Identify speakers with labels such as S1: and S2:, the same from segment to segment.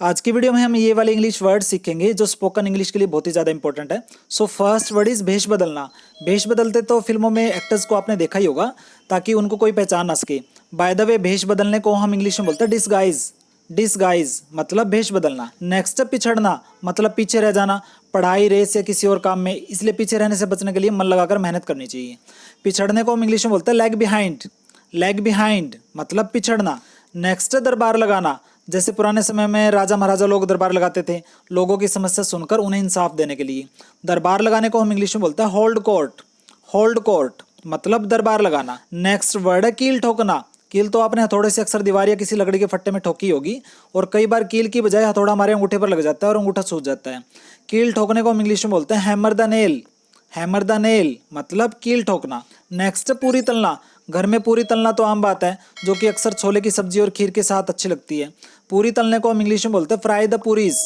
S1: आज की वीडियो में हम ये वाले इंग्लिश वर्ड सीखेंगे जो स्पोकन इंग्लिश के लिए बहुत ही ज़्यादा इंपॉर्टेंट है। सो फर्स्ट वर्ड इज भेष बदलना। भेष बदलते तो फिल्मों में एक्टर्स को आपने देखा ही होगा ताकि उनको कोई पहचान ना सके। बाय द वे भेष बदलने को हम इंग्लिश में बोलते हैं डिसगाइज। डिसगाइज मतलब भेष बदलना। नेक्स्ट पिछड़ना मतलब पीछे रह जाना, पढ़ाई, रेस या किसी और काम में, इसलिए पीछे रहने से बचने के लिए मन लगाकर मेहनत करनी चाहिए। पिछड़ने को हम इंग्लिश में बोलते हैं लैग बिहाइंड। लैग बिहाइंड मतलब पिछड़ना। नेक्स्ट दरबार लगाना, जैसे पुराने समय में राजा महाराजा लोग दरबार लगाते थे लोगों की समस्या सुनकर उन्हें इंसाफ देने के लिए। दरबार लगाने को हम इंग्लिश में बोलते हैं होल्ड कोर्ट। होल्ड कोर्ट मतलब दरबार लगाना। नेक्स्ट वर्ड है कील ठोकना। कील तो आपने हथौड़े से अक्सर दीवार या किसी लकड़ी के फट्टे में ठोकी होगी और कई बार कील की बजाय हथौड़ा हमारे अंगूठे पर लग जाता है और अंगूठा सूज जाता है। कील ठोकने को हम इंग्लिश में बोलते हैं hammer the nail. Hammer the nail मतलब कील ठोकना। नेक्स्ट पूरी तलना। घर में पूरी तलना तो आम बात है जो कि अक्सर छोले की सब्जी और खीर के साथ अच्छी लगती है। पूरी तलने को हम इंग्लिश में बोलते हैं fry the puris.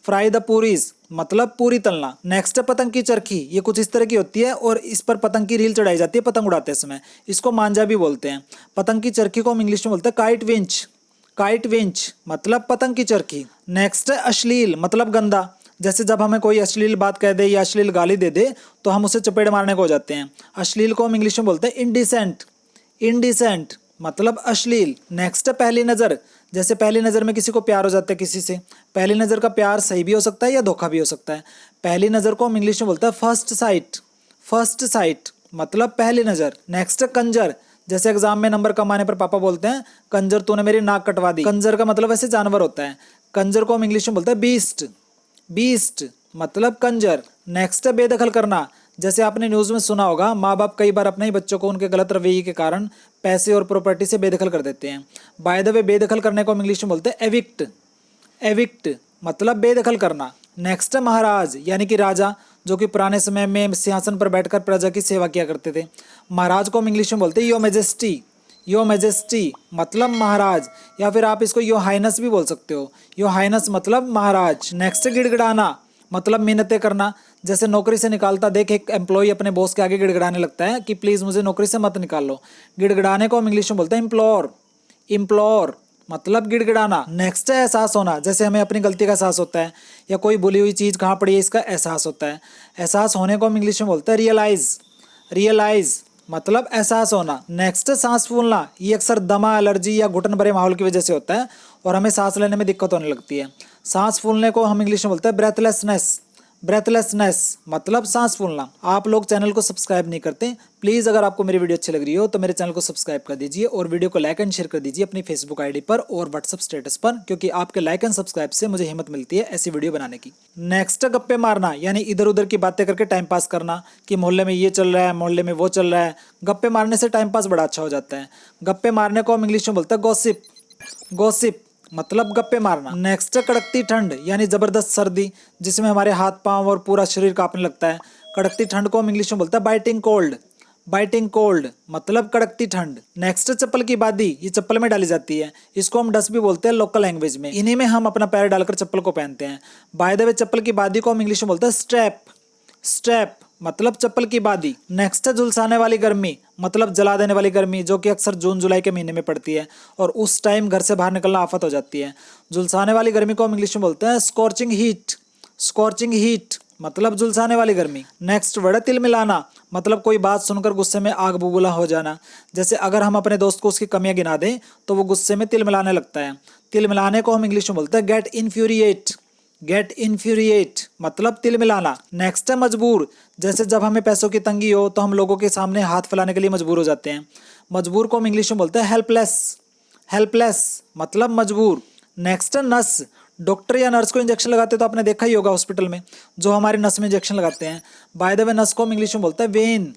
S1: Fry the puris मतलब पूरी तलना। नेक्स्ट पतंग की चरखी। ये कुछ इस तरह की होती है और इस पर पतंग की रील चढ़ाई जाती है पतंग उड़ाते समय। इसको मांझा भी बोलते हैं। पतंग की चरखी को हम इंग्लिश में बोलते हैं काइट विंच। काइट विंच मतलब पतंग की चरखी। नेक्स्ट अश्लील मतलब गंदा। जैसे जब हमें कोई अश्लील बात कह दे या अश्लील गाली दे दे तो हम उसे चपेट मारने को हो जाते हैं। अश्लील को हम इंग्लिश में बोलते हैं इनडिसेंट। इनडिसेंट मतलब अश्लील। नेक्स्ट पहली नज़र। जैसे पहली नज़र में किसी को प्यार हो जाता है किसी से। पहली नज़र का प्यार सही भी हो सकता है या धोखा भी हो सकता है। पहली नज़र को हम इंग्लिश में बोलते हैं फर्स्ट साइट। फर्स्ट साइट मतलब पहली नज़र। नेक्स्ट कंजर। जैसे एग्जाम में नंबर कम आने पर पापा बोलते हैं कंजर तूने मेरी नाक कटवा दी। कंजर का मतलब ऐसे जानवर होता है। कंजर को हम इंग्लिश में बोलते हैं बीस्ट। बीस्ट मतलब कंजर। नेक्स्ट बेदखल करना। जैसे आपने न्यूज़ में सुना होगा माँ बाप कई बार अपने ही बच्चों को उनके गलत रवैये के कारण पैसे और प्रॉपर्टी से बेदखल कर देते हैं। बाय द वे बेदखल करने को हम इंग्लिश में बोलते हैं एविक्ट। एविक्ट मतलब बेदखल करना। नेक्स्ट महाराज यानी कि राजा, जो कि पुराने समय में सिंहासन पर बैठकर प्रजा की सेवा किया करते थे। महाराज को हम इंग्लिश में बोलते हैं योर मैजेस्टी। योर मैजेस्टी मतलब महाराज, या फिर आप इसको योर हाइनस भी बोल सकते हो। योर हाइनस मतलब महाराज। नेक्स्ट गिड़गिड़ाना मतलब मिन्नतें करना। जैसे नौकरी से निकालता देख एक एम्प्लॉय अपने बॉस के आगे गिड़गिड़ाने लगता है कि प्लीज़ मुझे नौकरी से मत निकाल लो। गिड़गिड़ाने को हम इंग्लिश में बोलते हैं इम्प्लोर। इम्प्लोर मतलब गिड़गिड़ाना। नेक्स्ट है एहसास होना। जैसे हमें अपनी गलती का एहसास होता है या कोई भूली हुई चीज़ कहाँ पड़ी है इसका एहसास होता है। एहसास होने को हम इंग्लिश में बोलते हैं रियलाइज। रियलाइज मतलब एहसास होना। नेक्स्ट सांस फूलना। ये अक्सर दमा, एलर्जी या घुटन भरे माहौल की वजह से होता है और हमें सांस लेने में दिक्कत होने लगती है। सांस फूलने को हम इंग्लिश में बोलते हैं ब्रेथलेसनेस। ब्रेथलेसनेस मतलब सांस फूलना। आप लोग चैनल को सब्सक्राइब नहीं करते, प्लीज़ अगर आपको मेरी वीडियो अच्छी लग रही हो तो मेरे चैनल को सब्सक्राइब कर दीजिए और वीडियो को लाइक एंड शेयर कर दीजिए अपनी फेसबुक आईडी पर और व्हाट्सअप स्टेटस पर, क्योंकि आपके लाइक एंड सब्सक्राइब से मुझे हिम्मत मिलती है ऐसी वीडियो बनाने की। नेक्स्ट गप्पे मारना यानी इधर उधर की बातें करके टाइम पास करना कि मोहल्ले में ये चल रहा है, मोहल्ले में वो चल रहा है। गप्पे मारने से टाइम पास बड़ा अच्छा हो जाता है। गप्पे मारने को हम इंग्लिश में बोलते हैं गॉसिप। गॉसिप मतलब गप्पे मारना। नेक्स्ट कड़कती ठंड यानी ज़बरदस्त सर्दी जिसमें हमारे हाथ पांव और पूरा शरीर कांपने लगता है। कड़कती ठंड को हम इंग्लिश में बोलते हैं बाइटिंग कोल्ड। बाइटिंग कोल्ड मतलब कड़कती ठंड। नेक्स्ट चप्पल की बादी। ये चप्पल में डाली जाती है, इसको हम डस्ट भी बोलते हैं लोकल लैंग्वेज में। इन्हीं में हम अपना पैर डालकर चप्पल को पहनते हैं। बाय द वे चप्पल की बादी को हम इंग्लिश में बोलते हैं स्ट्रैप। स्ट्रैप मतलब चप्पल की बादी। नेक्स्ट है झुलसाने वाली गर्मी मतलब जला देने वाली गर्मी, जो कि अक्सर जून जुलाई के महीने में पड़ती है और उस टाइम घर से बाहर निकलना आफत हो जाती है। झुलसाने वाली गर्मी को हम इंग्लिश में बोलते हैं स्कॉर्चिंग हीट। स्कॉर्चिंग हीट मतलब झुलसाने वाली गर्मी। नेक्स्ट वर्ड है तिल मिलाना मतलब कोई बात सुनकर गुस्से में आग बुबूला हो जाना। जैसे अगर हम अपने दोस्त को उसकी कमियां गिना दें तो वो गुस्से में तिल मिलाने लगता है। तिल मिलाने को हम इंग्लिश में बोलते हैं गेट इन्फ्यूरिएट। गेट इन्फ्यूरिएट मतलब तिल मिलाना। नेक्स्ट है मजबूर। जैसे जब हमें पैसों की तंगी हो तो हम लोगों के सामने हाथ फैलाने के लिए मजबूर हो जाते हैं। मजबूर को हम इंग्लिश में बोलते हैं हेल्पलेस। हेल्पलेस मतलब मजबूर। नेक्स्ट है नस। डॉक्टर या नर्स को इंजेक्शन लगाते तो आपने देखा ही होगा हॉस्पिटल में जो हमारे नस में इंजेक्शन लगाते हैं। बाय द वे नस को हम इंग्लिश में बोलते हैं वेन।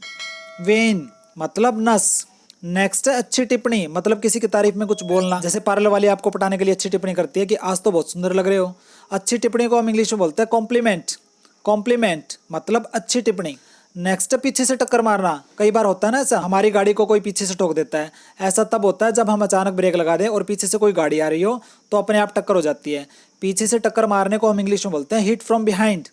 S1: वेन मतलब नस। नेक्स्ट है अच्छी टिप्पणी मतलब किसी की तारीफ में कुछ बोलना। जैसे पार्लर वाली आपको पटाने के लिए अच्छी टिप्पणी करती है कि आज तो बहुत सुंदर लग रहे हो। अच्छी टिप्पणी को हम इंग्लिश में बोलते हैं कॉम्प्लीमेंट। कॉम्प्लीमेंट मतलब अच्छी टिप्पणी। नेक्स्ट पीछे से टक्कर मारना। कई बार होता है ना ऐसा, हमारी गाड़ी को कोई पीछे से ठोक देता है। ऐसा तब होता है जब हम अचानक ब्रेक लगा दें और पीछे से कोई गाड़ी आ रही हो तो अपने आप टक्कर हो जाती है। पीछे से टक्कर मारने को हम इंग्लिश में बोलते हैं hit from behind.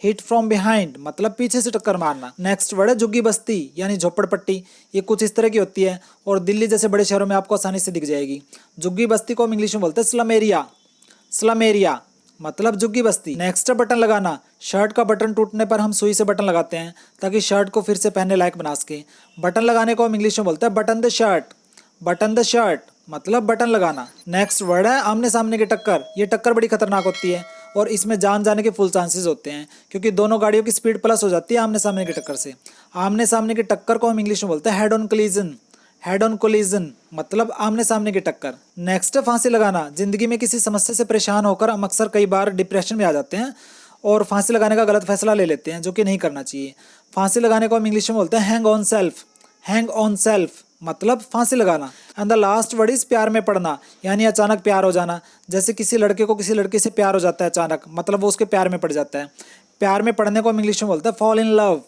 S1: Hit from behind मतलब पीछे से टक्कर मारना। नेक्स्ट वर्ड है झुग्गी बस्ती यानी झोपड़पट्टी। ये कुछ इस तरह की होती है और दिल्ली जैसे बड़े शहरों में आपको आसानी से दिख जाएगी। झुग्गी बस्ती को हम इंग्लिश में बोलते हैं स्लम एरिया। स्लम एरिया मतलब झुग्गी बस्ती। नेक्स्ट बटन लगाना, शर्ट का बटन टूटने पर हम सुई से बटन लगाते हैं ताकि शर्ट को फिर से पहनने लायक बना सके। बटन लगाने को हम इंग्लिश में बोलते हैं button the shirt. Button the shirt मतलब बटन लगाना। नेक्स्ट वर्ड है आमने सामने की टक्कर। ये टक्कर बड़ी खतरनाक होती है और इसमें जान जाने के फुल चांसेस होते हैं क्योंकि दोनों गाड़ियों की स्पीड प्लस हो जाती है आमने सामने की टक्कर से। आमने सामने की टक्कर को हम इंग्लिश में बोलते हैं head on collision. Head on collision मतलब आमने सामने की टक्कर। नेक्स्ट है फांसी लगाना। जिंदगी में किसी समस्या से परेशान होकर हम अक्सर कई बार डिप्रेशन में आ जाते हैं और फांसी लगाने का गलत फैसला ले लेते हैं जो कि नहीं करना चाहिए। फांसी लगाने को हम इंग्लिश में बोलते हैं hang on self. Hang on self मतलब फांसी लगाना। And the last word is प्यार में पड़ना, यानी अचानक प्यार हो जाना। जैसे किसी लड़के को किसी लड़की से प्यार हो जाता है अचानक, मतलब वो उसके प्यार में पड़ जाता है। प्यार में पड़ने को हम इंग्लिश में बोलते हैं fall in love.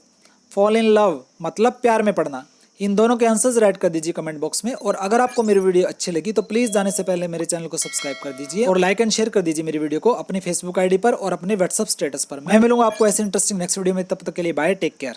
S1: Fall in love मतलब प्यार में पड़ना। इन दोनों के आंसर्स राइट कर दीजिए कमेंट बॉक्स में। और अगर आपको मेरी वीडियो अच्छी लगी तो प्लीज़ जाने से पहले मेरे चैनल को सब्सक्राइब कर दीजिए और लाइक एंड शेयर कर दीजिए मेरी वीडियो को अपनी फेसबुक आईडी पर और अपने व्हाट्सएप स्टेटस पर। मैं मिलूंगा आपको ऐसे इंटरेस्टिंग नेक्स्ट वीडियो में, तब तक के लिए बाय, टेक केयर।